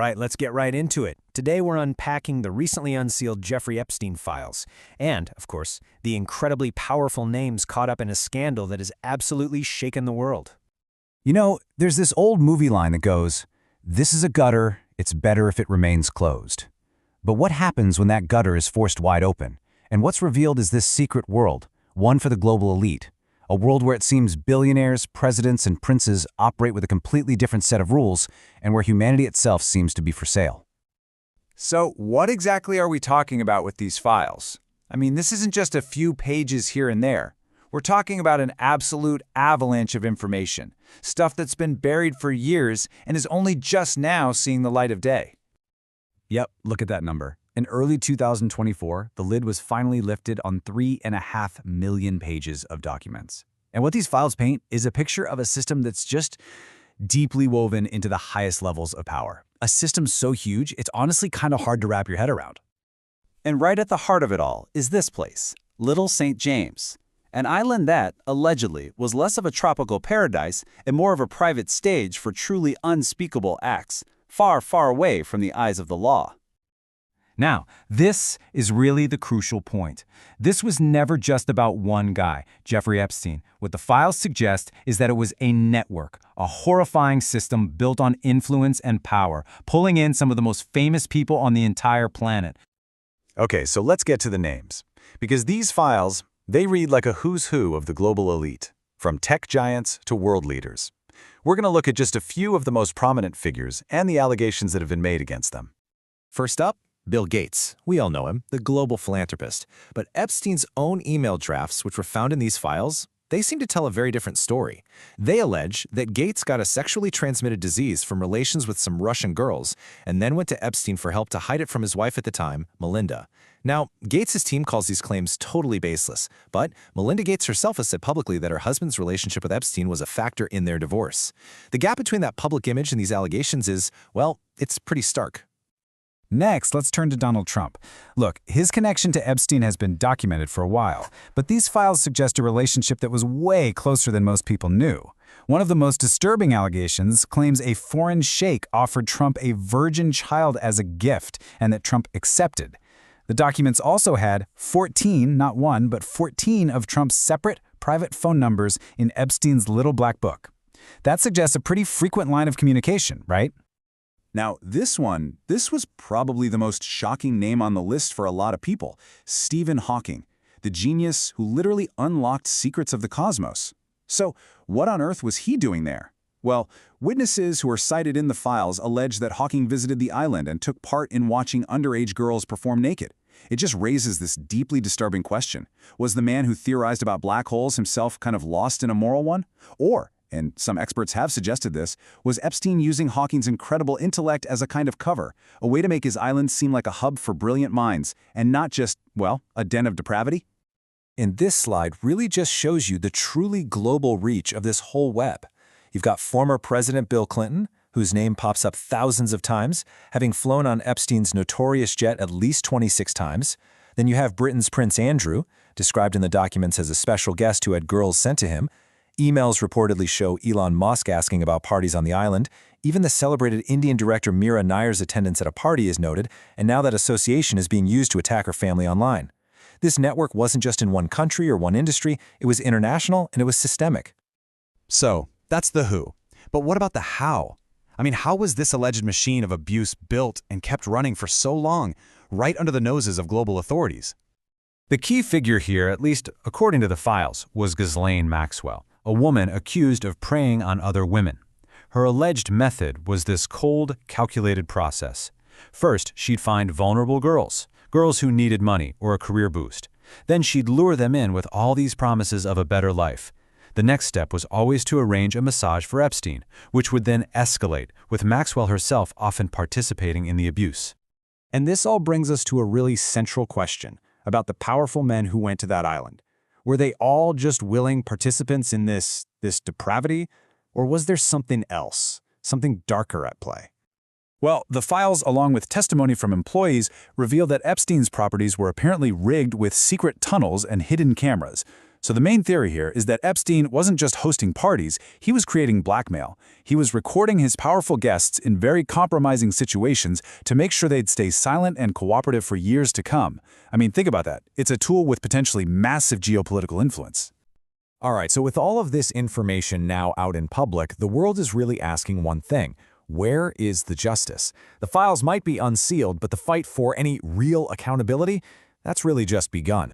right, let's get right into it. Today we're unpacking the recently unsealed Jeffrey Epstein files, and, of course, the incredibly powerful names caught up in a scandal that has absolutely shaken the world. You know, there's this old movie line that goes, "This is a gutter, it's better if it remains closed." But what happens when that gutter is forced wide open? And what's revealed is this secret world, one for the global elite. A world where it seems billionaires, presidents, and princes operate with a completely different set of rules, and where humanity itself seems to be for sale. So what exactly are we talking about with these files? I mean, this isn't just a few pages here and there. We're talking about an absolute avalanche of information, stuff that's been buried for years and is only just now seeing the light of day. Yep, look at that number. In early 2024, the lid was finally lifted on 3.5 million pages of documents. And what these files paint is a picture of a system that's just deeply woven into the highest levels of power. A system so huge, it's honestly kind of hard to wrap your head around. And right at the heart of it all is this place, Little St. James, an island that, allegedly, was less of a tropical paradise and more of a private stage for truly unspeakable acts, far, far away from the eyes of the law. Now, this is really the crucial point. This was never just about one guy, Jeffrey Epstein. What the files suggest is that it was a network, a horrifying system built on influence and power, pulling in some of the most famous people on the entire planet. Okay, so let's get to the names. Because these files, they read like a who's who of the global elite, from tech giants to world leaders. We're going to look at just a few of the most prominent figures and the allegations that have been made against them. First up, Bill Gates. We all know him, the global philanthropist. But Epstein's own email drafts, which were found in these files, they seem to tell a very different story. They allege that Gates got a sexually transmitted disease from relations with some Russian girls and then went to Epstein for help to hide it from his wife at the time, Melinda. Now, Gates' team calls these claims totally baseless, but Melinda Gates herself has said publicly that her husband's relationship with Epstein was a factor in their divorce. The gap between that public image and these allegations is, well, it's pretty stark. Next, let's turn to Donald Trump. Look, his connection to Epstein has been documented for a while, but these files suggest a relationship that was way closer than most people knew. One of the most disturbing allegations claims a foreign sheikh offered Trump a virgin child as a gift and that Trump accepted. The documents also had 14, not one, but 14 of Trump's separate, private phone numbers in Epstein's little black book. That suggests a pretty frequent line of communication, right? Now, this was probably the most shocking name on the list for a lot of people, Stephen Hawking, the genius who literally unlocked secrets of the cosmos. So, what on earth was he doing there? Well, witnesses who are cited in the files allege that Hawking visited the island and took part in watching underage girls perform naked. It just raises this deeply disturbing question. Was the man who theorized about black holes himself kind of lost in a moral one? Or, and some experts have suggested this, was Epstein using Hawking's incredible intellect as a kind of cover, a way to make his island seem like a hub for brilliant minds, and not just, well, a den of depravity? And this slide really just shows you the truly global reach of this whole web. You've got former President Bill Clinton, whose name pops up thousands of times, having flown on Epstein's notorious jet at least 26 times. Then you have Britain's Prince Andrew, described in the documents as a special guest who had girls sent to him. Emails reportedly show Elon Musk asking about parties on the island. Even the celebrated Indian director Meera Nair's attendance at a party is noted, and now that association is being used to attack her family online. This network wasn't just in one country or one industry, it was international and it was systemic. So, that's the who. But what about the how? I mean, how was this alleged machine of abuse built and kept running for so long, right under the noses of global authorities? The key figure here, at least according to the files, was Ghislaine Maxwell, a woman accused of preying on other women. Her alleged method was this cold, calculated process. First, she'd find vulnerable girls who needed money or a career boost. Then she'd lure them in with all these promises of a better life. The next step was always to arrange a massage for Epstein, which would then escalate, with Maxwell herself often participating in the abuse. And this all brings us to a really central question about the powerful men who went to that island. Were they all just willing participants in this depravity, or was there something else, something darker at play? Well, the files, along with testimony from employees, reveal that Epstein's properties were apparently rigged with secret tunnels and hidden cameras. So the main theory here is that Epstein wasn't just hosting parties, he was creating blackmail. He was recording his powerful guests in very compromising situations to make sure they'd stay silent and cooperative for years to come. I mean, think about that. It's a tool with potentially massive geopolitical influence. All right, so with all of this information now out in public, the world is really asking one thing. Where is the justice? The files might be unsealed, but the fight for any real accountability, that's really just begun.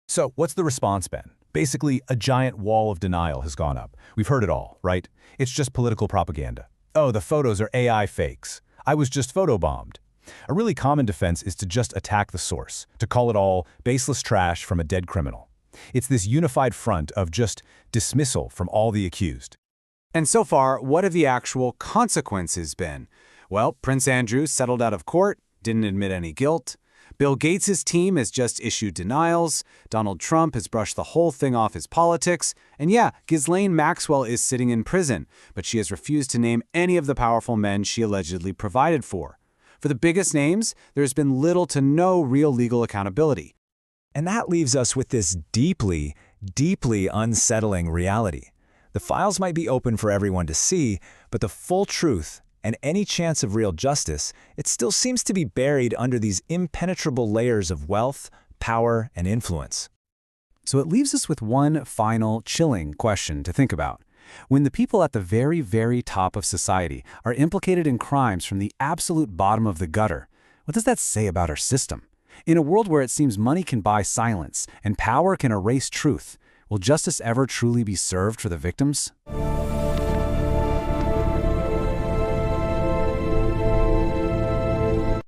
So what's the response been? Basically, a giant wall of denial has gone up. We've heard it all, right? It's just political propaganda. Oh, the photos are AI fakes. I was just photobombed. A really common defense is to just attack the source, to call it all baseless trash from a dead criminal. It's this unified front of just dismissal from all the accused. And so far, what have the actual consequences been? Well, Prince Andrew settled out of court, didn't admit any guilt. Bill Gates' team has just issued denials. Donald Trump has brushed the whole thing off his politics. And yeah, Ghislaine Maxwell is sitting in prison, but she has refused to name any of the powerful men she allegedly provided for. For the biggest names, there's been little to no real legal accountability. And that leaves us with this deeply, deeply unsettling reality. The files might be open for everyone to see, but the full truth and any chance of real justice, it still seems to be buried under these impenetrable layers of wealth, power, and influence. So it leaves us with one final chilling question to think about. When the people at the very, very top of society are implicated in crimes from the absolute bottom of the gutter, what does that say about our system? In a world where it seems money can buy silence and power can erase truth, will justice ever truly be served for the victims?